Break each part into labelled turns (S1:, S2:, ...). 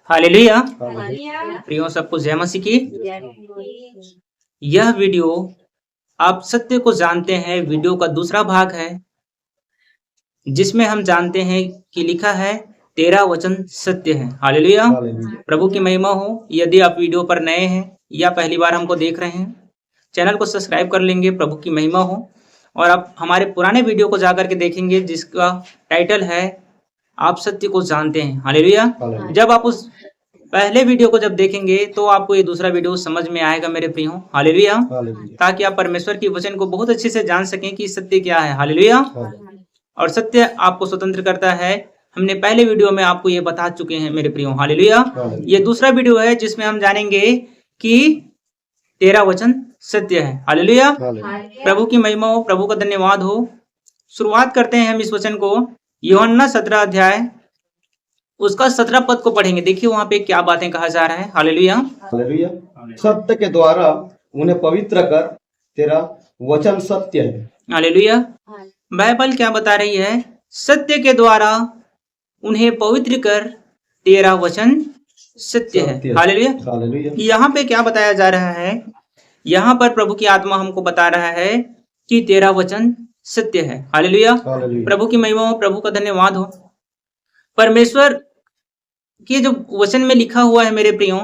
S1: Hallelujah.
S2: Hallelujah.
S1: प्रियो सबको जय मसीह की।
S2: जय
S1: यह वीडियो आप सत्य को जानते हैं वीडियो का दूसरा भाग है, जिसमें हम जानते हैं कि लिखा है तेरा वचन सत्य है। हालेलुया।
S3: हालेलुया।
S1: प्रभु की महिमा हो। यदि आप वीडियो पर नए हैं या पहली बार हमको देख रहे हैं, चैनल को सब्सक्राइब कर लेंगे। प्रभु की महिमा हो। और आप हमारे पुराने वीडियो को जाकर के देखेंगे, जिसका टाइटल है आप सत्य को जानते हैं। हालेलुया।
S3: हालेलुया।
S1: जब आप उस पहले वीडियो को जब देखेंगे तो आपको ये दूसरा वीडियो समझ में आएगा मेरे प्रियो। हालेलुया।
S3: हालेलुया।
S1: ताकि आप परमेश्वर की वचन को बहुत अच्छे से जान सकें कि सत्य क्या है। हालेलुया। और सत्य आपको स्वतंत्र करता है। हमने पहले वीडियो में आपको ये बता चुके हैं मेरे प्रियो। हालेलुया। ये दूसरा वीडियो है जिसमें हम जानेंगे कि तेरा वचन सत्य है। हालेलुया। प्रभु की महिमा हो, प्रभु का धन्यवाद हो। शुरुआत करते हैं हम इस वचन को। यूहन्ना 17 अध्याय उसका 17 पद को पढ़ेंगे। देखिए वहां पे क्या बातें कहा जा रहा है। हालेलुया।
S3: हालेलुया। सत्य के द्वारा उन्हें पवित्र कर, तेरा वचन सत्य है।
S1: हालेलुया। बाइबल क्या बता रही है? सत्य के द्वारा उन्हें पवित्र कर, तेरा वचन सत्य है। हालेलुया।
S3: हालेलुया।
S1: यहाँ पे क्या बताया जा रहा है? यहाँ पर प्रभु की आत्मा हमको बता रहा है कि तेरा वचन सत्य है। हालेलुया।
S3: हालेलुया।
S1: प्रभु की महिमा हो, प्रभु का धन्यवाद हो। परमेश्वर के जो वचन में लिखा हुआ है मेरे प्रियो,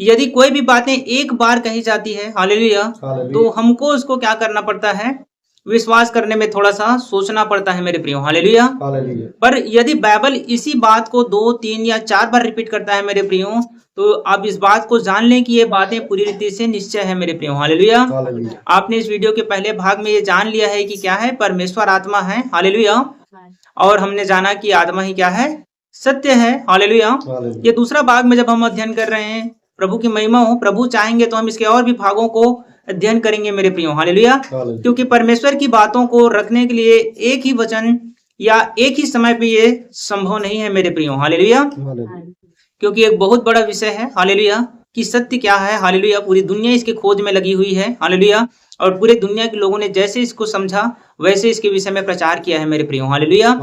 S1: यदि कोई भी बातें एक बार कही जाती है, हालेलुया, तो हमको उसको क्या करना पड़ता है? विश्वास करने में थोड़ा सा सोचना पड़ता है मेरे प्रियो। हालेलुया।
S3: हालेलुया।
S1: पर यदि बाइबल इसी बात को 2, 3 या 4 बार रिपीट करता है मेरे प्रियो, तो आप इस बात को जान लें कि ये बातें पूरी रीति से निश्चय है मेरे प्रियो। हालेलुया।
S3: हालेलुया।
S1: आपने इस वीडियो के पहले भाग में ये जान लिया है कि क्या है? परमेश्वर आत्मा है। हालेलुया। और हमने जाना कि आत्मा ही क्या है? सत्य है। हालेलुया। ये दूसरा भाग में जब हम अध्ययन कर रहे हैं, प्रभु की महिमा हो, प्रभु चाहेंगे तो हम इसके और भी भागों को अध्ययन करेंगे मेरे प्रियो। हालेलुया। क्योंकि परमेश्वर की बातों को रखने के लिए एक ही वचन या एक ही समय पे ये संभव नहीं है मेरे प्रियो। हालेलुया। क्योंकि एक बहुत बड़ा विषय है। हालेलुया। कि सत्य क्या है। हालेलुया। पूरी दुनिया इसके खोज में लगी हुई है। हालेलुया। और पूरे दुनिया के लोगों ने जैसे इसको समझा वैसे इसके विषय में प्रचार किया है मेरे प्रियो। हालेलुया।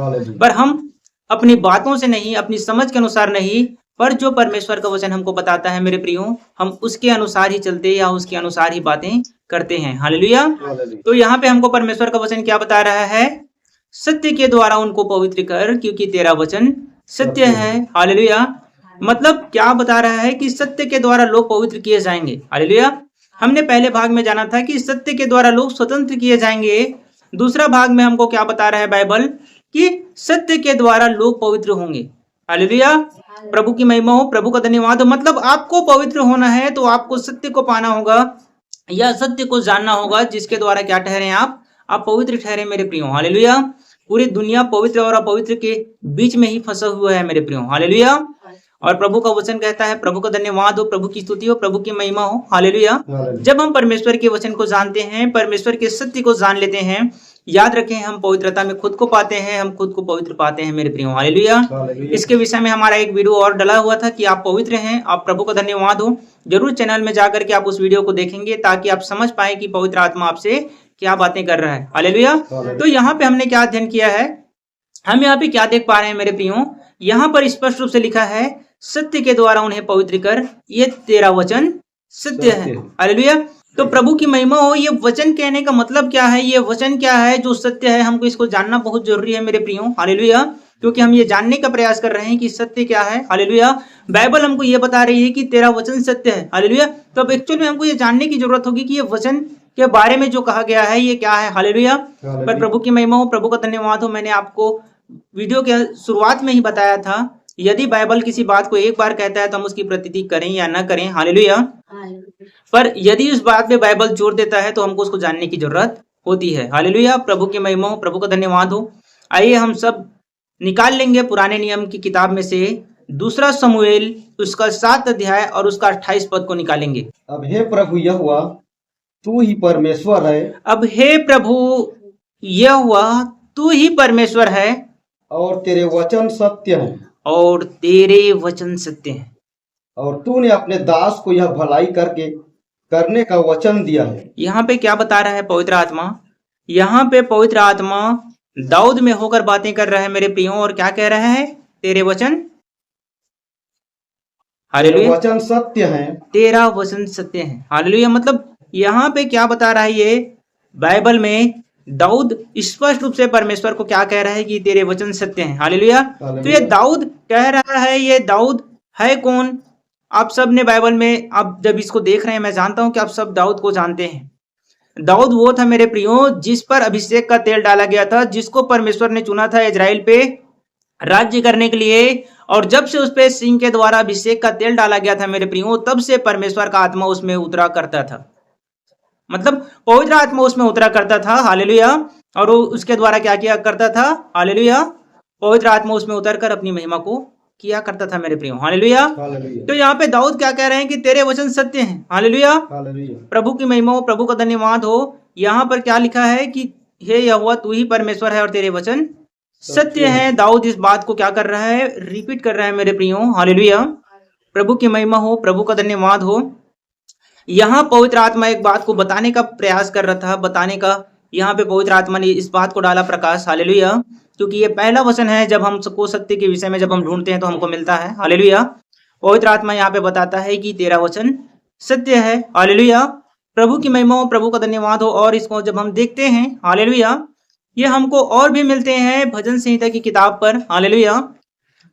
S1: पर हम अपनी बातों से नहीं, अपनी समझ के अनुसार नहीं, पर जो परमेश्वर का वचन हमको बताता है मेरे प्रियो, हम उसके अनुसार ही चलते या उसके अनुसार ही बातें करते हैं। हालेलुया। तो यहाँ पे हमको परमेश्वर का वचन क्या बता रहा है? सत्य के द्वारा उनको पवित्र कर, क्योंकि तेरा वचन सत्य है। हालेलुया। मतलब क्या बता रहा है? कि सत्य के द्वारा लोग पवित्र किए जाएंगे। हालेलुया। हमने पहले भाग में जाना था कि सत्य के द्वारा लोग स्वतंत्र किए जाएंगे। दूसरा भाग में हमको क्या बता रहा है बाइबल? कि सत्य के द्वारा लोग पवित्र होंगे। हालेलुया। प्रभु की महिमा हो, प्रभु का धन्यवाद हो। मतलब आपको पवित्र होना है तो आपको सत्य को पाना होगा या सत्य को जानना होगा, जिसके द्वारा क्या ठहरे आप पवित्र ठहरे मेरे प्रियो। हालेलुया। पूरी दुनिया पवित्र और अपवित्र के बीच में ही फंसा हुआ है मेरे प्रियो। हालेलुया। और प्रभु का वचन कहता है, प्रभु का धन्यवाद हो, प्रभु की स्तुति हो, प्रभु की महिमा हो। हालेलुया। जब हम परमेश्वर के वचन को जानते हैं, परमेश्वर के सत्य को जान लेते हैं, याद रखें हम पवित्रता में खुद को पाते हैं, हम खुद को पवित्र पाते हैं मेरे प्रियो। हालेलुया। इसके विषय में हमारा एक वीडियो और डला हुआ था कि आप पवित्र हैं। आप प्रभु का धन्यवाद हो। जरूर चैनल में जाकर के आप उस वीडियो को देखेंगे ताकि आप समझ पाए कि पवित्र आत्मा आपसे क्या बातें कर रहा है। हालेलुया। तो यहाँ पे हमने क्या अध्ययन किया है? हम यहाँ पे क्या देख पा रहे हैं मेरे प्रियो? यहाँ पर स्पष्ट रूप से लिखा है सत्य के द्वारा उन्हें पवित्र कर, ये तेरा वचन सत्य है। हालेलुया। तो प्रभु की महिमा हो। ये वचन कहने का मतलब क्या है? ये वचन क्या है जो सत्य है? हमको इसको जानना बहुत जरूरी है मेरे प्रियो। हालेलुया। क्योंकि हम ये जानने का प्रयास कर रहे हैं कि सत्य क्या है। हालेलुया। बाइबल हमको ये बता रही है कि तेरा वचन सत्य है। हालेलुया। तो अब एक्चुअल में हमको ये जानने की जरूरत होगी कि ये वचन के बारे में जो कहा गया है ये क्या है। हालेलुया। पर प्रभु की महिमा हो, प्रभु का धन्यवाद हो। मैंने आपको वीडियो के शुरुआत में ही बताया था, यदि बाइबल किसी बात को एक बार कहता है तो हम उसकी प्रतीति करें या ना करें। हालेलुया। पर यदि उस बात पे बाइबल जोर देता है तो हमको उसको जानने की जरूरत होती है। हालेलुया। प्रभु की महिमा हो, प्रभु का धन्यवाद हो। आइए हम सब निकाल लेंगे पुराने नियम की किताब में से दूसरा शमूएल उसका 7 अध्याय और उसका 28 पद को निकालेंगे।
S3: अब हे प्रभु यहोवा, तू ही परमेश्वर है।
S1: अब हे प्रभु यहोवा, तू ही परमेश्वर है
S3: और तेरे वचन सत्य हैं।
S1: और तेरे वचन सत्य हैं।
S3: और तूने अपने दास को यह भलाई करने का वचन दिया है।
S1: यहाँ पे क्या बता रहा है पवित्र आत्मा? यहाँ पे पवित्र आत्मा दाऊद में होकर बातें कर रहा है मेरे प्रियो। और क्या कह रहा है? तेरे वचन हालेलुया।
S3: वचन सत्य है।
S1: तेरा वचन सत्य है। हालेलुया। मतलब यहाँ पे क्या बता रहा है ये बाइबल में, दाऊद स्पष्ट रूप से परमेश्वर को क्या कह रहा है कि तेरे वचन सत्य हैं। हालेलुया। तो ये दाऊद कह रहा है, ये दाऊद है कौन? आप सब ने बाइबल में, आप जब इसको देख रहे हैं, मैं जानता हूं कि आप सब दाऊद को जानते हैं। दाऊद वो था मेरे प्रियो जिस पर अभिषेक का तेल डाला गया था, जिसको परमेश्वर ने चुना था इजराइल पे राज्य करने के लिए। और जब से उस पे सिंह के द्वारा अभिषेक का तेल डाला गया था मेरे प्रियो, तब से परमेश्वर का आत्मा उसमें उतरा करता था। मतलब पवित्र आत्मा उसमें उतरा करता था। हालेलुया। और वो उसके द्वारा क्या किया करता था? हालेलुया। पवित्र आत्मा उसमें उतरकर अपनी महिमा को किया करता था मेरे प्रियो। हालेलुया। तो यहाँ पे दाऊद क्या कह रहे हैं कि तेरे वचन सत्य हैं। हालेलुया। प्रभु की महिमा हो, प्रभु का धन्यवाद हो। यहाँ पर क्या लिखा है कि हे यहोवा तू ही परमेश्वर है और तेरे वचन सत्य है। दाऊद इस बात को क्या कर रहा है? रिपीट कर रहा है मेरे प्रियो। हालेलुया। प्रभु की महिमा हो, प्रभु का धन्यवाद हो। यहाँ पवित्र आत्मा एक बात को बताने का प्रयास कर रहा था, बताने का यहाँ पे पवित्र आत्मा ने इस बात को डाला प्रकाश। हालेलुया। क्योंकि ये पहला वचन है, जब हम सबको सत्य के विषय में जब हम ढूंढते हैं तो हमको मिलता है। हालेलुया। पवित्र आत्मा यहाँ पे बताता है कि तेरा वचन सत्य है। हालेलुया। प्रभु की महिमा हो, प्रभु का धन्यवाद हो। और इसको जब हम देखते हैं, हालेलुया, ये हमको और भी मिलते हैं भजन संहिता की किताब पर। हालेलुया।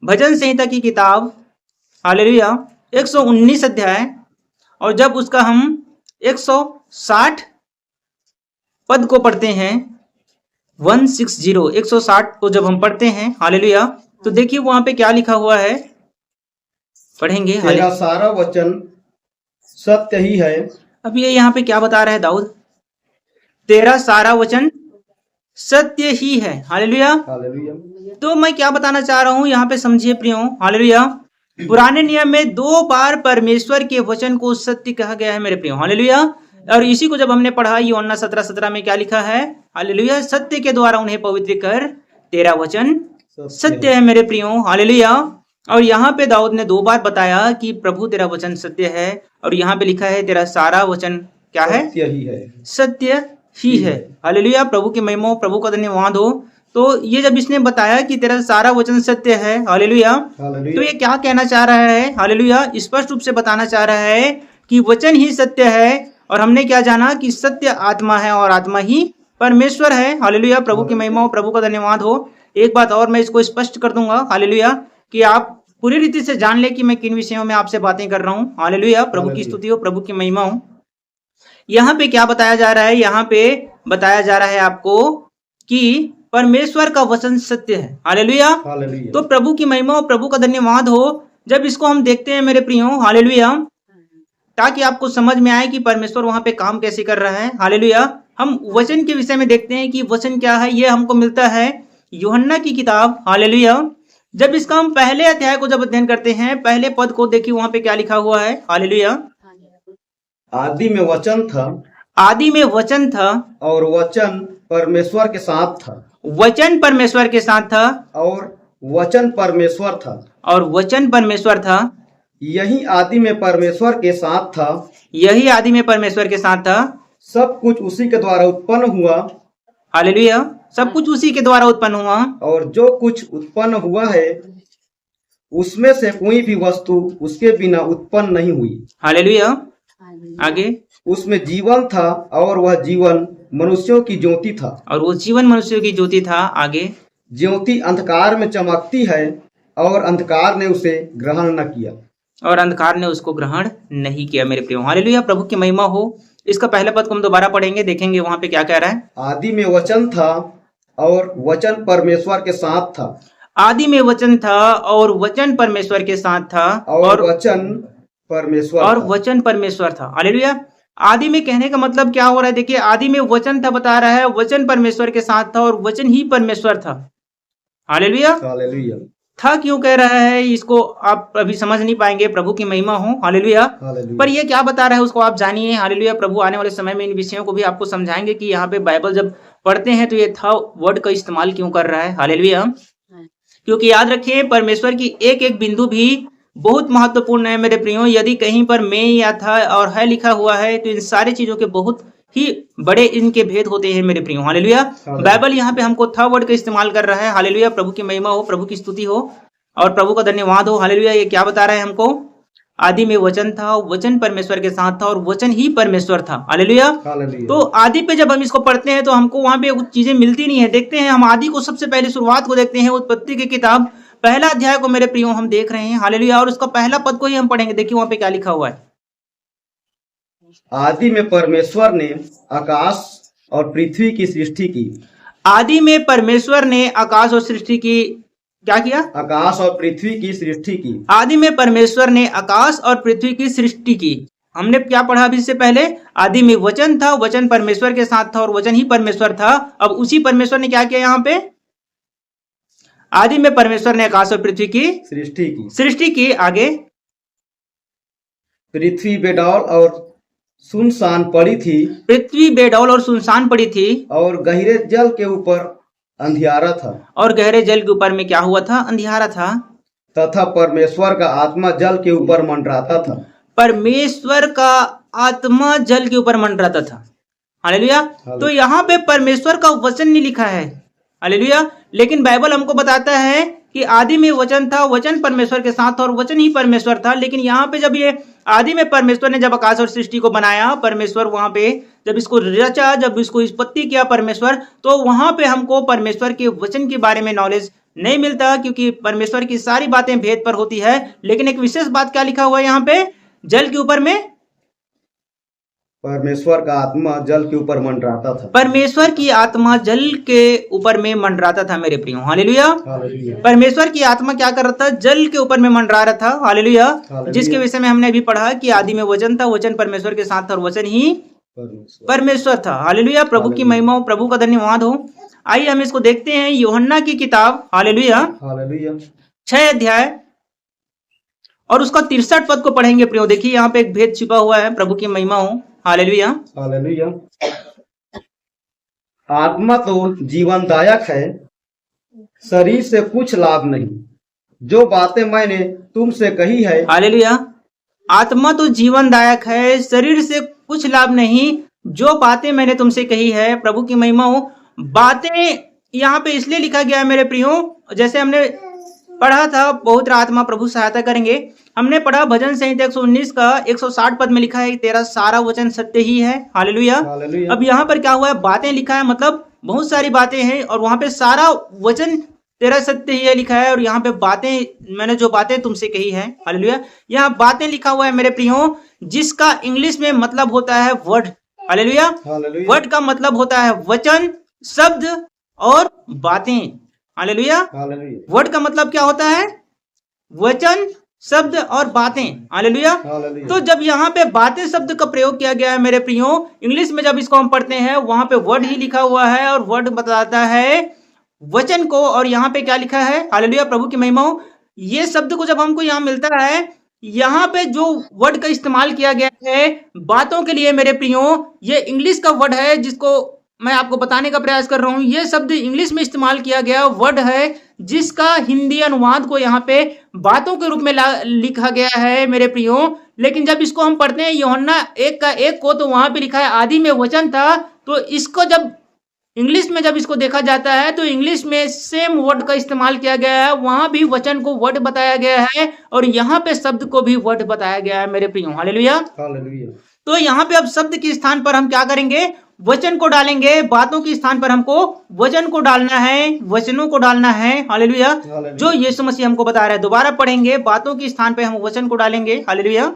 S1: भजन संहिता की किताब, हालेलुया, 119 अध्याय, और जब उसका हम 160 पद को पढ़ते हैं, 160 को जब हम पढ़ते हैं, हालेलुया, तो देखिए वहां पे क्या लिखा हुआ है, पढ़ेंगे।
S3: तेरा सारा वचन सत्य ही है।
S1: अब ये यहाँ पे क्या बता रहा है दाऊद? तेरा सारा वचन सत्य ही है। हालेलुया। तो मैं क्या बताना चाह रहा हूं यहाँ पे, समझिए प्रियो। हालेलुया। पुराने नियम में 2 बार परमेश्वर के वचन को सत्य कहा गया है मेरे प्रियो। हालेलुया। और इसी को जब हमने पढ़ा, यूहन्ना 17:17 में क्या लिखा है? हालेलुया। सत्य के द्वारा उन्हें पवित्र कर, तेरा वचन सत्य है मेरे प्रियो। हालेलुया। और यहाँ पे दाऊद ने 2 बार बताया कि प्रभु तेरा वचन सत्य है। और यहाँ पे लिखा है तेरा सारा वचन क्या है? सत्य ही है। हालेलुया। प्रभु की महिमा, प्रभु का धन्यवाद हो। तो ये जब इसने बताया कि तेरा सारा वचन सत्य है, हालेलुया, तो ये क्या कहना चाह रहा है? हालेलुया। स्पष्ट रूप से बताना चाह रहा है कि वचन ही सत्य है। और हमने क्या जाना कि सत्य आत्मा है और आत्मा ही परमेश्वर है। हालेलुया। प्रभु की महिमा हो, प्रभु का धन्यवाद हो। एक बात और मैं इसको स्पष्ट कर दूंगा, हालेलुया, कि आप पूरी रीति से जान ले कि मैं किन विषयों में आपसे बातें कर रहा हूँ। हालेलुया। प्रभु की स्तुति हो, प्रभु की महिमा हो। यहाँ पे क्या बताया जा रहा है? यहाँ पे बताया जा रहा है आपको कि परमेश्वर का वचन सत्य है। हालेलुया। तो प्रभु की महिमा हो, प्रभु का धन्यवाद हो। जब इसको हम देखते हैं मेरे प्रियो, हालेलुया, ताकि आपको समझ में आए कि परमेश्वर वहां पे काम कैसे कर रहा है। हालेलुया। हम वचन के विषय में देखते हैं कि वचन क्या है। ये हमको मिलता है यूहन्ना की किताब। हालेलुया। जब इसका हम पहले अध्याय को जब अध्ययन करते हैं, पहले पद को देखिए वहां पे क्या लिखा हुआ है। हालेलुया।
S3: आदि में वचन था,
S1: आदि में वचन था,
S3: और वचन परमेश्वर के साथ था,
S1: वचन परमेश्वर के साथ था,
S3: और वचन परमेश्वर था,
S1: और वचन परमेश्वर था।
S3: यही आदि में परमेश्वर के साथ था,
S1: यही आदि में परमेश्वर के साथ था।
S3: सब कुछ उसी के द्वारा उत्पन्न हुआ।
S1: हालेलुया। सब कुछ उसी के द्वारा उत्पन्न हुआ।
S3: और जो कुछ उत्पन्न हुआ है उसमें से कोई भी वस्तु उसके बिना उत्पन्न नहीं हुई।
S1: हालेलुया। आगे,
S3: उसमें जीवन था और वह जीवन मनुष्यों की ज्योति था,
S1: और वो जीवन मनुष्यों की ज्योति था। आगे,
S3: ज्योति अंधकार में चमकती है और अंधकार ने उसे ग्रहण न किया,
S1: और अंधकार ने उसको ग्रहण नहीं किया मेरे प्रियो। हालेलुया। प्रभु की महिमा हो। इसका पहले पद को हम दोबारा पढ़ेंगे, देखेंगे वहां पे क्या कह रहा है।
S3: आदि में वचन था और वचन परमेश्वर के साथ था।
S1: आदि में वचन था और वचन परमेश्वर के साथ था,
S3: और वचन परमेश्वर
S1: और
S3: था।
S1: वचन परमेश्वर था। हालेलुया। आदि में कहने का मतलब क्या हो रहा है? देखिए, आदि में वचन था बता रहा है, वचन परमेश्वर के साथ था और वचन ही परमेश्वर था। हालेलुया।
S3: हालेलुया।
S1: था क्यों कह रहा है इसको आप अभी समझ नहीं पाएंगे। प्रभु की महिमा हो। हालेलुया। पर ये क्या बता रहा है उसको आप जानिए। हालेलुया। प्रभु आने वाले समय में इन विषयों को भी आपको समझाएंगे कि यहाँ पे बाइबल जब पढ़ते हैं तो ये था वर्ड का इस्तेमाल क्यों कर रहा है। हालेलुया। क्योंकि याद रखिए, परमेश्वर की एक एक बिंदु भी बहुत महत्वपूर्ण है मेरे प्रियो। यदि कहीं पर मैं या था और है लिखा हुआ है तो इन सारी चीजों के बहुत ही बड़े इनके भेद होते हैं मेरे प्रियो। हालेलुया। बाइबल यहाँ पे हमको था वर्ड का इस्तेमाल कर रहा है। हालेलुया। प्रभु की महिमा हो, प्रभु की स्तुति हो और प्रभु का धन्यवाद हो। हालेलुया। ये क्या बता रहा है हमको? आदि में वचन था, वचन परमेश्वर के साथ था और वचन ही परमेश्वर था। हालेलुया।
S3: हालेलुया।
S1: तो आदि पे जब हम इसको पढ़ते हैं तो हमको वहां पे कुछ चीजें मिलती नहीं है। देखते हैं हम आदि को, सबसे पहले शुरुआत को देखते हैं, उत्पत्ति की किताब पहला अध्याय को मेरे प्रियो हम देख रहे हैं। हालेलुया। और उसका पहला पद को ही हम पढ़ेंगे। देखिए वहां पे क्या लिखा हुआ है।
S3: आदि में परमेश्वर ने आकाश और पृथ्वी की सृष्टि की।
S1: आदि में परमेश्वर ने आकाश और सृष्टि की, क्या किया?
S3: आकाश और पृथ्वी की सृष्टि की।
S1: आदि में परमेश्वर ने आकाश और पृथ्वी की सृष्टि की। हमने क्या पढ़ा अभी इससे पहले? आदि में वचन था, वचन परमेश्वर के साथ था और वचन ही परमेश्वर था। अब उसी परमेश्वर ने क्या किया यहाँ पे? आदि में परमेश्वर ने आकाश और पृथ्वी की सृष्टि की। आगे,
S3: पृथ्वी बेडौल और सुनसान पड़ी थी।
S1: पृथ्वी बेडौल और सुनसान पड़ी थी
S3: और गहरे जल के ऊपर अंधियारा था।
S1: और गहरे जल के ऊपर में क्या हुआ था? अंधियारा था।
S3: तथा परमेश्वर का आत्मा जल के ऊपर मंडराता था।
S1: परमेश्वर का आत्मा जल के ऊपर मंडराता था। हालेलुया। तो यहाँ पे परमेश्वर का वचन नहीं लिखा है। हालेलुया। लेकिन बाइबल हमको बताता है कि आदि में वचन था, वचन परमेश्वर के साथ था और वचन ही परमेश्वर था। लेकिन यहाँ पे जब ये आदि में परमेश्वर ने जब आकाश और सृष्टि को बनाया, परमेश्वर वहां पे जब इसको रचा, जब इसको उत्पत्ति किया परमेश्वर, तो वहां पे हमको परमेश्वर के वचन के बारे में नॉलेज नहीं मिलता, क्योंकि परमेश्वर की सारी बातें भेद पर होती है। लेकिन एक विशेष बात क्या लिखा हुआ है यहाँ पे? जल के ऊपर में
S3: परमेश्वर का आत्मा जल के ऊपर मंडराता था।
S1: परमेश्वर की आत्मा जल के ऊपर में मंडराता था मेरे प्रियो। हालेलुया। परमेश्वर की आत्मा क्या कर रहा था? जल के ऊपर में मंडरा रहा था। हालेलुया। जिसके विषय में हमने अभी पढ़ा कि आदि में वचन था, वचन परमेश्वर के साथ था और वचन ही परमेश्वर था। हालेलुया। प्रभु की महिमा हो, प्रभु का धन्यवाद हो। आइए हम इसको देखते हैं, यूहन्ना की किताब। हालेलुया। 6 अध्याय और उसका 63 पद को पढ़ेंगे प्रियो। देखिए यहाँ पे एक भेद छिपा हुआ है। प्रभु की महिमा हो। हालेलुया।
S3: हालेलुया। आत्मा तो जीवनदायक है, शरीर से कुछ लाभ नहीं। जो बातें मैंने तुमसे कही है।
S1: हालेलुया। आत्मा तो जीवनदायक है, शरीर से कुछ लाभ नहीं। जो बातें मैंने तुमसे कही है। प्रभु की महिमा हो। बातें यहाँ पे इसलिए लिखा गया है मेरे प्रियो, जैसे हमने पढ़ा था, पवित्र आत्मा प्रभु सहायता करेंगे। हमने पढ़ा भजन संहिता 119 का 160 पद में लिखा है, तेरा सारा वचन सत्य ही है। हालेलुया। अब यहाँ पर क्या हुआ है? बातें लिखा है, मतलब बहुत सारी बातें हैं और वहां पे सारा वचन तेरा सत्य ही है लिखा है। और यहाँ पे बातें, मैंने जो बातें तुमसे कही है। हालेलुया। यहाँ बातें लिखा हुआ है मेरे प्रियो, जिसका इंग्लिश में मतलब होता है वर्ड। हालेलुया। वर्ड का मतलब होता है वचन, शब्द और बातें। हालेलुया। वर्ड का मतलब क्या होता है? वचन, शब्द और बातें। हालेलुया। तो जब यहाँ पे बातें शब्द का प्रयोग किया गया है मेरे प्रियो, इंग्लिश में जब इसको हम पढ़ते हैं वहां पे वर्ड ही लिखा हुआ है और वर्ड बताता है वचन को। और यहाँ पे क्या लिखा है? हालेलुया। प्रभु की महिमा हो। ये शब्द को जब हमको यहाँ मिलता है, यहाँ पे जो वर्ड का इस्तेमाल किया गया है बातों के लिए मेरे प्रियो, ये इंग्लिश का वर्ड है जिसको मैं आपको बताने का प्रयास कर रहा हूं। यह शब्द इंग्लिश में इस्तेमाल किया गया वर्ड है, जिसका हिंदी अनुवाद को यहाँ पे बातों के रूप में लिखा गया है मेरे प्रियो। लेकिन जब इसको हम पढ़ते हैं यूहन्ना 1:1 को, तो वहां पे लिखा है आदि में वचन था। तो इसको जब इंग्लिश में जब इसको देखा जाता है तो इंग्लिश में सेम वर्ड का इस्तेमाल किया गया है। वहां भी वचन को वर्ड बताया गया है और यहाँ पे शब्द को भी वर्ड बताया गया है मेरे प्रियो। हालेलुया। तो यहाँ पे अब शब्द के स्थान पर हम क्या करेंगे? वचन को डालेंगे। बातों के स्थान पर हमको वचन को डालना है, वचनों को डालना है। हालेलुया। जो यीशु मसीह हमको बता रहे हैं। दोबारा पढ़ेंगे, बातों के स्थान पर हम वचन को डालेंगे। हालेलुया।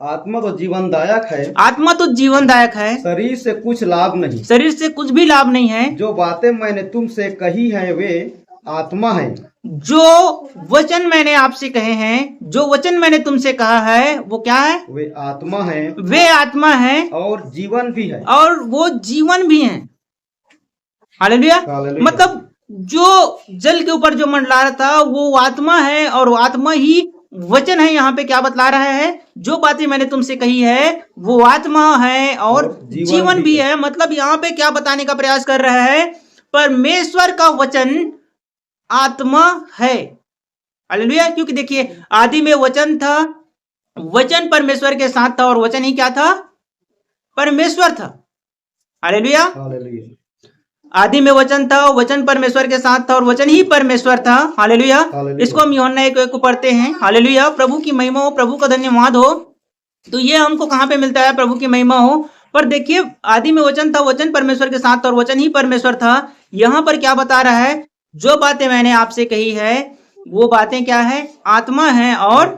S3: आत्मा तो जीवनदायक है,
S1: आत्मा तो जीवनदायक है,
S3: शरीर से कुछ लाभ नहीं।
S1: शरीर से कुछ भी लाभ नहीं है।
S3: जो बातें मैंने तुमसे कही है वे आत्मा है।
S1: जो वचन मैंने आपसे कहे हैं, जो वचन मैंने तुमसे कहा है वो क्या है?
S3: वे आत्मा है,
S1: वे आत्मा है
S3: और जीवन भी है,
S1: और वो जीवन भी है। हालेलुया। मतलब जो जल के ऊपर जो मंडला रहा था वो आत्मा है और वो आत्मा ही वचन है। यहाँ पे क्या बतला रहा है? जो बातें मैंने तुमसे कही है वो आत्मा है और जीवन भी है। मतलब यहाँ पे क्या बताने का प्रयास कर रहा है? परमेश्वर का वचन आत्मा है। हालेलुया। क्योंकि देखिए आदि में वचन था, वचन परमेश्वर के साथ था और वचन ही क्या था? परमेश्वर था। हालेलुया। आदि में वचन था, वचन परमेश्वर के साथ था और वचन ही परमेश्वर था। हालेलुया।
S3: हालेलुया।
S1: इसको हम यूहन्ना 1:1 को पढ़ते हैं। हालेलुया। प्रभु की महिमा हो, प्रभु का धन्यवाद हो। तो ये हमको कहाँ पे मिलता है? प्रभु की महिमा हो। पर देखिए, आदि में वचन था, वचन परमेश्वर के साथ था और वचन ही परमेश्वर था। यहाँ पर क्या बता रहा है? जो बातें मैंने आपसे कही है वो बातें क्या है? आत्मा है और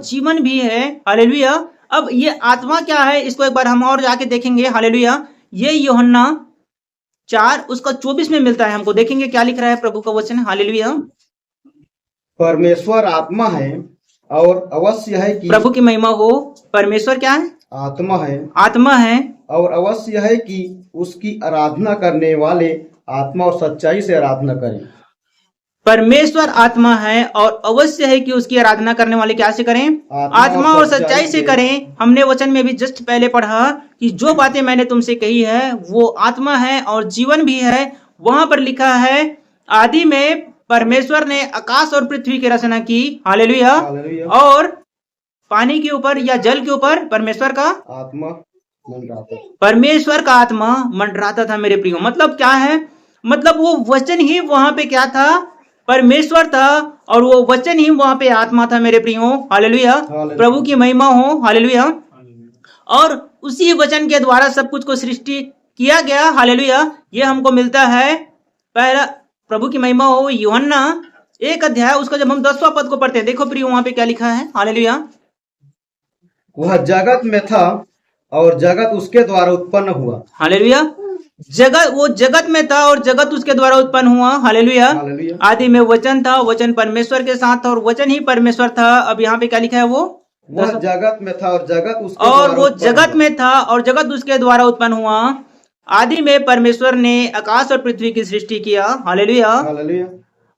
S1: जीवन भी है। हालेलुया। अब ये आत्मा क्या है, इसको एक बार हम और जाके देखेंगे। हालेलुया। ये यूहन्ना 4:24 में मिलता है हमको। देखेंगे क्या लिख रहा है प्रभु का वचन। हालेलुया।
S3: परमेश्वर आत्मा है और अवश्य है कि
S1: प्रभु की महिमा हो। परमेश्वर क्या है?
S3: आत्मा है।
S1: आत्मा है
S3: और अवश्य है कि उसकी आराधना करने वाले आत्मा और सच्चाई से आराधना करें।
S1: परमेश्वर आत्मा है और अवश्य है कि उसकी आराधना करने वाले क्या से करें? आत्मा और सच्चाई से करें। हमने वचन में भी जस्ट पहले पढ़ा कि जो बातें मैंने तुमसे कही है वो आत्मा है और जीवन भी है। वहां पर लिखा है आदि में परमेश्वर ने आकाश और पृथ्वी की रचना की। हालेलुया। और पानी के ऊपर या जल के ऊपर परमेश्वर का आत्मा मंडराता था। मेरे प्रियो, मतलब क्या है? मतलब वो वचन ही वहां पे क्या था? परमेश्वर था और वो वचन ही वहां पे आत्मा था। मेरे प्रियो, हालेलुया। प्रभु की महिमा हो। हालेलुया। और उसी वचन के द्वारा सब कुछ को सृष्टि किया गया। हालेलुया। ये हमको मिलता है पहला, प्रभु की महिमा हो, यूहन्ना 1 उसका जब हम 10वां पद को पढ़ते हैं, देखो प्रियो वहां पे क्या लिखा है। हालेलुया।
S3: वह जगत में था और जगत उसके द्वारा उत्पन्न हुआ।
S1: हालेलुया। वो जगत में था और जगत उसके द्वारा उत्पन्न हुआ। हालेलुया। आदि में वचन था, वचन परमेश्वर के साथ था और वचन ही परमेश्वर था। अब यहाँ पे क्या लिखा है?
S3: वह जगत में था और जगत उसके
S1: और वो जगत में था और जगत उसके द्वारा उत्पन्न हुआ। आदि में परमेश्वर ने आकाश और पृथ्वी की सृष्टि किया। हालेलुया।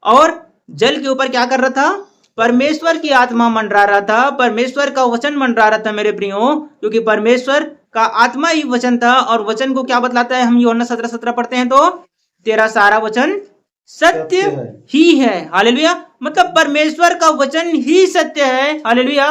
S1: और जल के ऊपर क्या कर रहा था? परमेश्वर की आत्मा मंडरा रहा था, परमेश्वर का वचन मंडरा रहा था। मेरे प्रियो, क्योंकि परमेश्वर का आत्मा ही वचन था और वचन को क्या बतलाता है? हम यूहन्ना 17:17 पढ़ते हैं तो तेरा सारा वचन सत्य ही है। हालेलुया। मतलब परमेश्वर का वचन ही सत्य है। हालेलुया।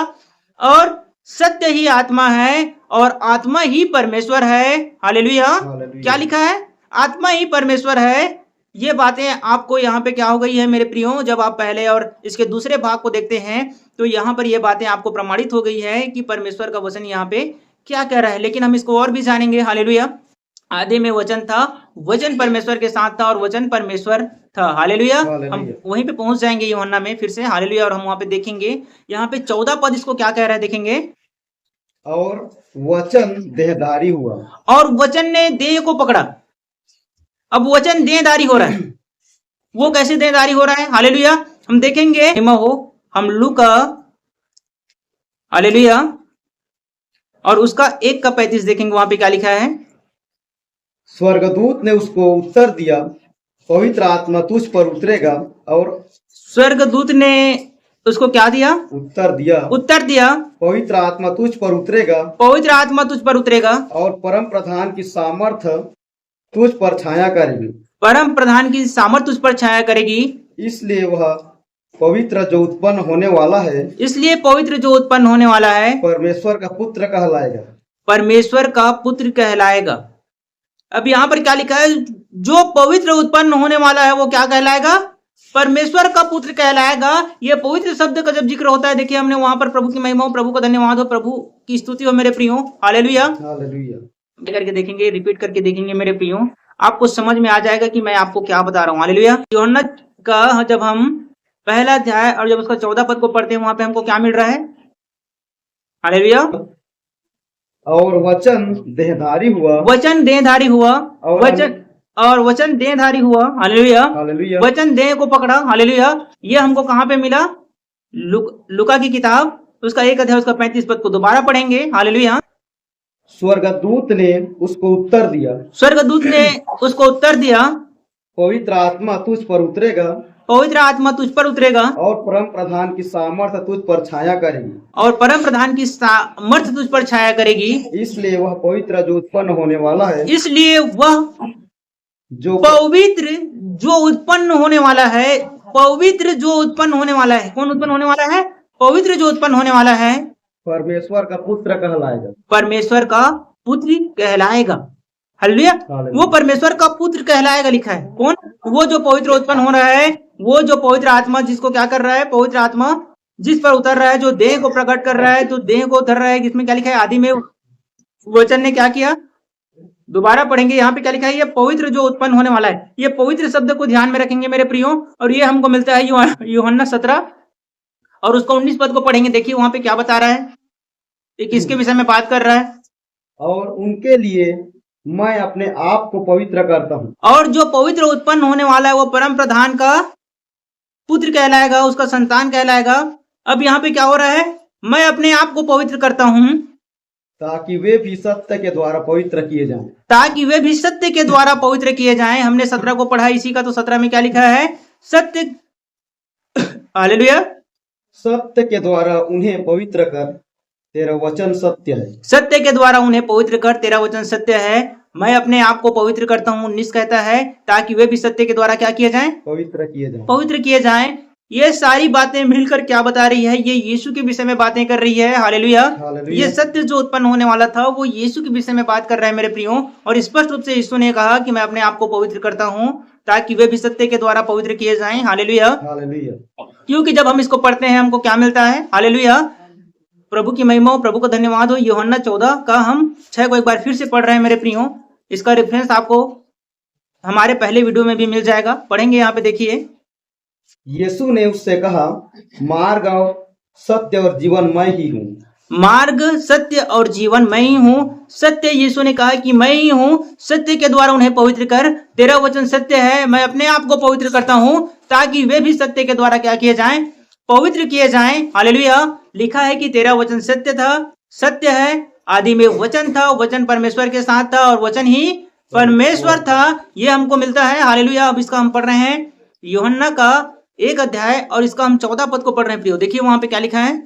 S1: और सत्य ही आत्मा है और आत्मा ही परमेश्वर है। हालेलुया। क्या लिखा है? आत्मा ही परमेश्वर है। ये बातें आपको यहाँ पे क्या हो गई है मेरे प्रियो? जब आप पहले और इसके दूसरे भाग को देखते हैं तो यहाँ पर ये बातें आपको प्रमाणित हो गई है कि परमेश्वर का वचन यहाँ पे क्या कह रहा है। लेकिन हम इसको और भी जानेंगे। हालेलुया। आदि में वचन था, वचन परमेश्वर के साथ था और वचन परमेश्वर था। हालेलुया। हम वहीं पे पहुंच जाएंगे यूहन्ना में फिर से। हालेलुया। और हम वहां पे देखेंगे यहाँ पे 14 पद इसको क्या कह रहा है, देखेंगे।
S3: और वचन देहधारी हुआ।
S1: और वचन ने देह को पकड़ा। अब वचन देहधारी हो रहा है। वो कैसे देहधारी हो रहा है? हालेलुया। हम देखेंगे हम लूका, हालेलुया, और उसका 1:35 देखेंगे। वहां पे क्या लिखा है?
S3: स्वर्गदूत ने उसको उत्तर दिया, पवित्र आत्मा तुझ पर उतरेगा। और
S1: स्वर्गदूत ने उसको क्या दिया? उत्तर दिया।
S3: पवित्र आत्मा तुझ पर उतरेगा।
S1: पवित्र आत्मा तुझ पर उतरेगा
S3: और परम प्रधान की सामर्थ तुझ पर छाया करेगी।
S1: परम प्रधान की सामर्थ तुझ पर छाया करेगी।
S3: इसलिए वह पवित्र जो उत्पन्न होने वाला है, परमेश्वर का पुत्र कहलाएगा।
S1: परमेश्वर का पुत्र कहलाएगा। अब यहाँ पर क्या लिखा है? जो पवित्र उत्पन्न होने वाला है वो क्या कहलाएगा? परमेश्वर का पुत्र कहलाएगा। ये पवित्र शब्द का जब जिक्र होता है, देखिए हमने वहां पर प्रभु की महिमा हो, प्रभु का धन्यवाद हो, प्रभु की स्तुति हो मेरे प्रियो। हालेलुया। करके देखेंगे, रिपीट करके देखेंगे मेरे प्रियो, आपको समझ में आ जाएगा कि मैं आपको क्या बता रहा हूँ। हालेलुया। यूहन्ना का जब हम पहला अध्याय और जब उसका 14 पद को पढ़ते हैं वहां पे हमको क्या मिल रहा है? हालेलुया।
S3: और वचन देहधारी हुआ।
S1: वचन देहधारी हुआ। वचन देहधारी हुआ। हालेलुया। वचन देह को पकड़ा। हालेलुया। ये हमको कहाँ पे मिला? लूका की किताब उसका 1 अध्याय उसका 35 पद को दोबारा पढ़ेंगे। हालेलुया।
S3: स्वर्गदूत ने उसको उत्तर दिया, पवित्र आत्मा तुझ पर उतरेगा। और परम प्रधान की सामर्थ तुझ पर छाया करेगी। इसलिए वह पवित्र जो उत्पन्न होने वाला है। कौन उत्पन्न होने वाला है?
S1: पवित्र जो उत्पन्न होने वाला है
S3: परमेश्वर का पुत्र कहलाएगा।
S1: परमेश्वर का पुत्र कहलाएगा। हालेलुया।
S3: हालेलुया।
S1: वो परमेश्वर का पुत्र कहलाएगा, लिखा है। कौन? वो जो पवित्र उत्पन्न हो रहा है, वो जो पवित्र आत्मा जिसको क्या कर रहा है, पवित्र आत्मा जिस पर उतर रहा है, जो देह को प्रकट कर रहा है, जो देह को धर रहा है, जिसमें क्या लिखा है, आदि में वचन ने क्या किया, दोबारा पढ़ेंगे। यहाँ पे क्या लिखा है, ये पवित्र जो उत्पन्न होने वाला है, ये पवित्र शब्द को ध्यान में रखेंगे मेरे प्रियो, और ये हमको मिलता है यूहन्ना 17 और उसको 19 पद को पढ़ेंगे। देखिए वहां पे क्या बता रहा है, ये किसके विषय में बात कर रहा है।
S3: और उनके लिए मैं अपने आप को पवित्र करता हूँ।
S1: और जो पवित्र उत्पन्न होने वाला है वो परम प्रधान का पुत्र कहलाएगा, उसका संतान कहलाएगा। अब यहाँ पे क्या हो रहा है, मैं अपने आप को पवित्र करता हूँ
S3: ताकि वे भी सत्य के द्वारा पवित्र किए जाएं।
S1: ताकि वे भी सत्य के द्वारा पवित्र किए जाएं। हमने 17 को पढ़ा इसी का, तो 17 में क्या लिखा है, सत्य। हालेलुया।
S3: सत्य के द्वारा उन्हें पवित्र कर, तेरा वचन सत्य है।
S1: सत्य के द्वारा उन्हें पवित्र कर, तेरा वचन सत्य है। मैं अपने आप को पवित्र करता हूँ, 19 कहता है, ताकि वे भी सत्य के द्वारा क्या किए जाएं,
S3: पवित्र किए जाएं।
S1: पवित्र किए जाएं। ये सारी बातें मिलकर क्या बता रही है, ये यीशु के विषय में बातें कर रही है। हालेलुया।
S3: हालेलुया।
S1: ये सत्य जो उत्पन्न होने वाला था वो यीशु के विषय में बात कर रहा है मेरे प्रियो। और स्पष्ट रूप से यीशु ने कहा कि मैं अपने आप को पवित्र करता हूँ ताकि वे भी सत्य के द्वारा पवित्र किए जाएं। हालेलुया।
S3: हालेलुया।
S1: क्योंकि जब हम इसको पढ़ते हैं हमको क्या मिलता है, हालेलुया, प्रभु की महिमा हो, प्रभु का धन्यवाद हो। यूहन्ना 14 का हम 6 को एक बार फिर से पढ़ रहे हैं मेरे प्रियो। इसका रेफरेंस आपको हमारे पहले वीडियो में भी मिल जाएगा, पढ़ेंगे। यहाँ पे देखिए,
S3: यीशु ने उससे कहा, मार्ग और सत्य और जीवन मैं ही हूँ।
S1: मार्ग, सत्य और जीवन मैं ही हूँ। सत्य, यीशु ने कहा कि मैं ही हूँ। सत्य के द्वारा उन्हें पवित्र कर, तेरा वचन सत्य है। मैं अपने आप को पवित्र करता हूँ ताकि वे भी सत्य के द्वारा क्या किए जाएं, पवित्र किए जाएं। हालेलुया। लिखा है कि तेरा वचन सत्य था, सत्य है। आदि में वचन था, वचन परमेश्वर के साथ था और वचन ही परमेश्वर था। ये हमको मिलता है। हालेलुया। अब इसका हम पढ़ रहे हैं यूहन्ना का 1 अध्याय और इसका हम 14 पद को पढ़ रहे हैं प्रियो। देखिए वहां पे क्या लिखा है,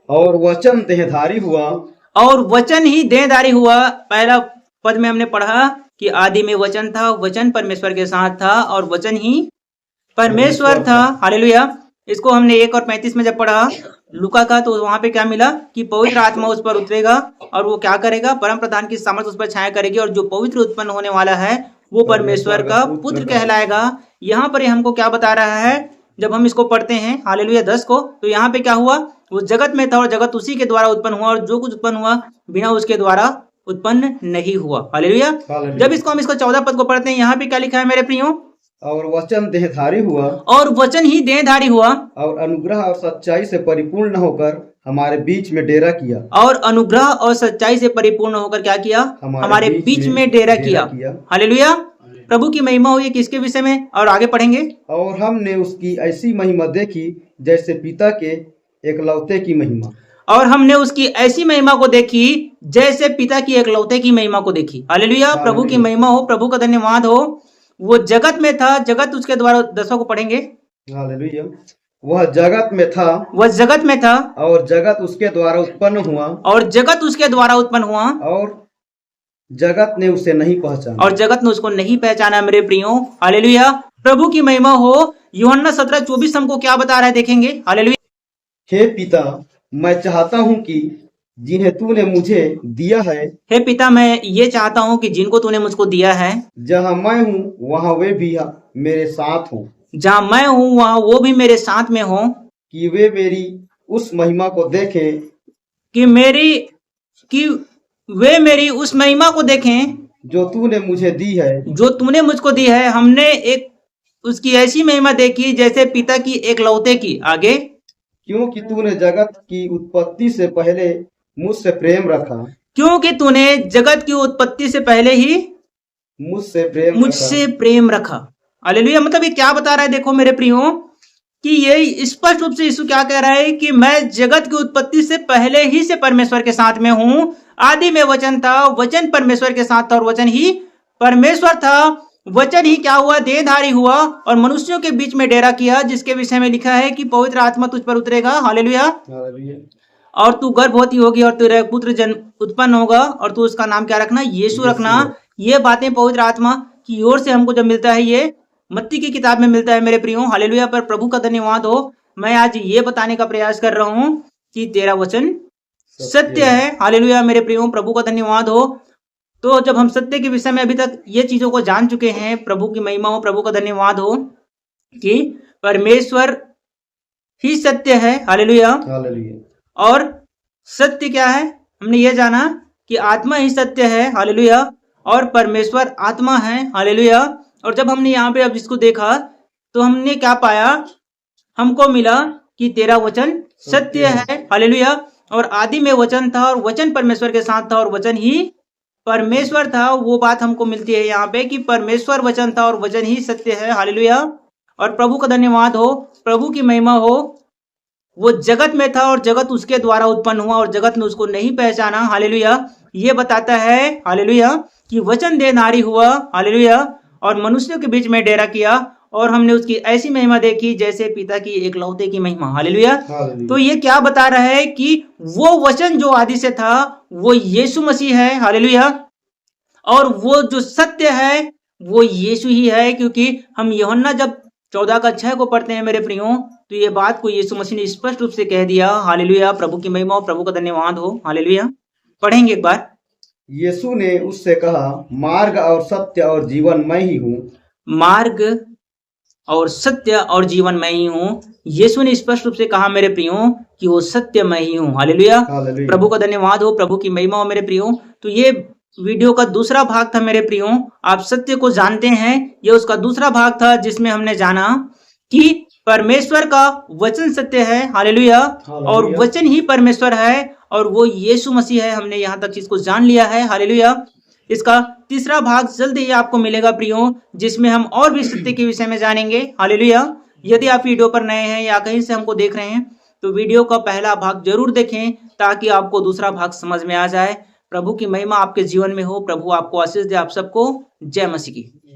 S3: और वचन देहधारी हुआ।
S1: और वचन ही देहधारी हुआ। पहला पद में हमने पढ़ा कि आदि में वचन था, वचन परमेश्वर के साथ था और वचन ही परमेश्वर था। हालेलुया। इसको हमने 1 और 35 में जब पढ़ा लूका का, तो वहां पे क्या मिला कि पवित्र आत्मा उस पर उतरेगा और वो क्या करेगा, परम प्रधान की सामर्थ उस पर छाया करेगी और जो पवित्र उत्पन्न होने वाला है वो परमेश्वर का पुत्र कहलाएगा। यहाँ पर हमको क्या बता रहा है, जब हम इसको पढ़ते हैं हालेलुया 10 को, तो यहाँ पे क्या हुआ, वो जगत में था और जगत उसी के द्वारा उत्पन्न हुआ और जो कुछ उत्पन्न हुआ बिना उसके द्वारा उत्पन्न नहीं हुआ। हालेलुया। जब इसको हम 14 पद को पढ़ते हैं, यहाँ पे क्या लिखा है मेरे प्रियो,
S3: और वचन देहधारी हुआ।
S1: और वचन ही देहधारी हुआ
S3: और अनुग्रह और सच्चाई से परिपूर्ण होकर हमारे बीच में डेरा किया।
S1: और अनुग्रह और सच्चाई से परिपूर्ण होकर क्या किया, हमारे बीच में डेरा किया। हालेलुया। प्रभु की महिमा हुई किसके विषय में, और आगे पढ़ेंगे।
S3: और हमने उसकी ऐसी महिमा देखी जैसे पिता के एकलौते की महिमा।
S1: और हमने उसकी ऐसी महिमा को देखी जैसे पिता की एकलौते की महिमा को देखी। हालेलुया। प्रभु की महिमा हो, प्रभु का धन्यवाद हो। वो जगत में था, जगत उसके द्वारा, 10 को पढ़ेंगे।
S3: हालेलुया। वह जगत में था,
S1: वह जगत में था
S3: और जगत उसके द्वारा उत्पन्न हुआ,
S1: और जगत उसके द्वारा उत्पन्न हुआ,
S3: और जगत ने उसे नहीं पहचाना,
S1: और जगत ने उसको नहीं पहचाना। मेरे प्रियो हालेलुया। प्रभु की महिमा हो। यूहन्ना 17:24 हमको क्या बता रहा है, देखेंगे। हालेलुया।
S3: हे पिता, मैं चाहता हूँ कि जिन्हें तूने मुझे दिया है,
S1: हे पिता, मैं ये चाहता हूँ कि जिनको तूने मुझको दिया है,
S3: जहाँ मैं हूँ वहाँ वे भी मेरे साथ हों,
S1: जहाँ मैं हूँ वहाँ वो भी मेरे साथ में हो,
S3: कि वे मेरी उस महिमा को देखें,
S1: कि वे मेरी उस महिमा को देखें
S3: जो तूने मुझे दी है।
S1: जो तूने मुझको दी है। हमने एक उसकी ऐसी महिमा देखी जैसे पिता की एकलौते की। आगे,
S3: क्योंकि तूने जगत की उत्पत्ति से पहले मुझसे प्रेम रखा।
S1: क्योंकि तूने जगत की उत्पत्ति से पहले ही
S3: मुझसे
S1: प्रेम रखा। हालेलुया। मतलब ये क्या बता रहा है, देखो मेरे प्रियो, कि ये स्पष्ट रूप से यीशु क्या कह रहा है कि मैं जगत की उत्पत्ति से पहले ही से परमेश्वर के साथ में हूँ। आदि में वचन था, वचन परमेश्वर के साथ था और वचन ही परमेश्वर था। वचन ही क्या हुआ, देहधारी हुआ और मनुष्यों के बीच में डेरा किया, जिसके विषय में लिखा है कि पवित्र आत्मा तुझ पर उतरेगा। हालेलुया। और तू गर्भवती होगी और तेरा पुत्र जन्म उत्पन्न होगा और तू उसका नाम क्या रखना, यीशु रखना। ये बातें पवित्र आत्मा की ओर से हमको जब मिलता है, ये मत्ती की किताब में मिलता है मेरे प्रियो। हालेलुया। पर प्रभु का धन्यवाद हो, मैं आज ये बताने का प्रयास कर रहा हूँ कि तेरा वचन सत्य है। हालेलुया। मेरे प्रियो, प्रभु का धन्यवाद हो। तो जब हम सत्य के विषय में अभी तक ये चीजों को जान चुके हैं, प्रभु की महिमा हो, प्रभु का धन्यवाद हो कि परमेश्वर ही सत्य है। हालेलुया।
S3: हालेलुया।
S1: और सत्य क्या है? हमने ये जाना कि आत्मा ही सत्य है। हालेलुया। और परमेश्वर आत्मा है। हालेलुया। और जब हमने यहाँ पे अब इसको देखा तो हमने क्या पाया? हमको मिला कि तेरा वचन सत्य है। हालेलुया। और आदि में वचन था और वचन परमेश्वर के साथ था और वचन ही परमेश्वर था। वो बात हमको मिलती है यहाँ पे कि परमेश्वर वचन था और वचन ही सत्य है। हालेलुया। और प्रभु का धन्यवाद हो, प्रभु की महिमा हो। वो जगत में था और जगत उसके द्वारा उत्पन्न हुआ और जगत ने उसको नहीं पहचाना। हालेलुया। ये बताता है हालेलुया कि वचन देहधारी हुआ। हालेलुया। और मनुष्यों के बीच में डेरा किया और हमने उसकी ऐसी महिमा देखी जैसे पिता की एकलौते की महिमा। हालेलुया। तो ये क्या बता रहा है कि वो वचन जो आदि से था वो यीशु मसीह है। हालेलुया। और वो जो सत्य है वो यीशु ही है, क्योंकि हम यूहन्ना जब 14:6 को पढ़ते हैं मेरे प्रियो, तो ये बात को यीशु मसीह ने स्पष्ट रूप से कह दिया। हालेलुया। प्रभु की महिमा हो, प्रभु का धन्यवाद हो। हालेलुया। पढ़ेंगे एक बार।
S3: यीशु ने उससे कहा, मार्ग और सत्य और जीवन मैं ही हूँ।
S1: मार्ग और सत्य और जीवन मैं ही हूँ। यीशु ने स्पष्ट रूप से कहा मेरे प्रियो कि वो सत्य मैं ही हूँ। हालेलुया। प्रभु का धन्यवाद हो, प्रभु की महिमा हो मेरे प्रियो। तो ये वीडियो का दूसरा भाग था मेरे प्रियो। आप सत्य को जानते हैं, ये उसका दूसरा भाग था जिसमें हमने जाना कि परमेश्वर का वचन सत्य है। हालेलुया। और वचन ही परमेश्वर है और वो यीशु मसीह है। हमने यहाँ तक चीज को जान लिया है। हालेलुया। इसका तीसरा भाग जल्दी ही आपको मिलेगा प्रियो, जिसमें हम और भी सत्य के विषय में जानेंगे। हालेलुया। यदि आप वीडियो पर नए हैं या कहीं से हमको देख रहे हैं तो वीडियो का पहला भाग जरूर देखें ताकि आपको दूसरा भाग समझ में आ जाए। प्रभु की महिमा आपके जीवन में हो। प्रभु आपको आशीष दे। आप सबको जय मसीह की।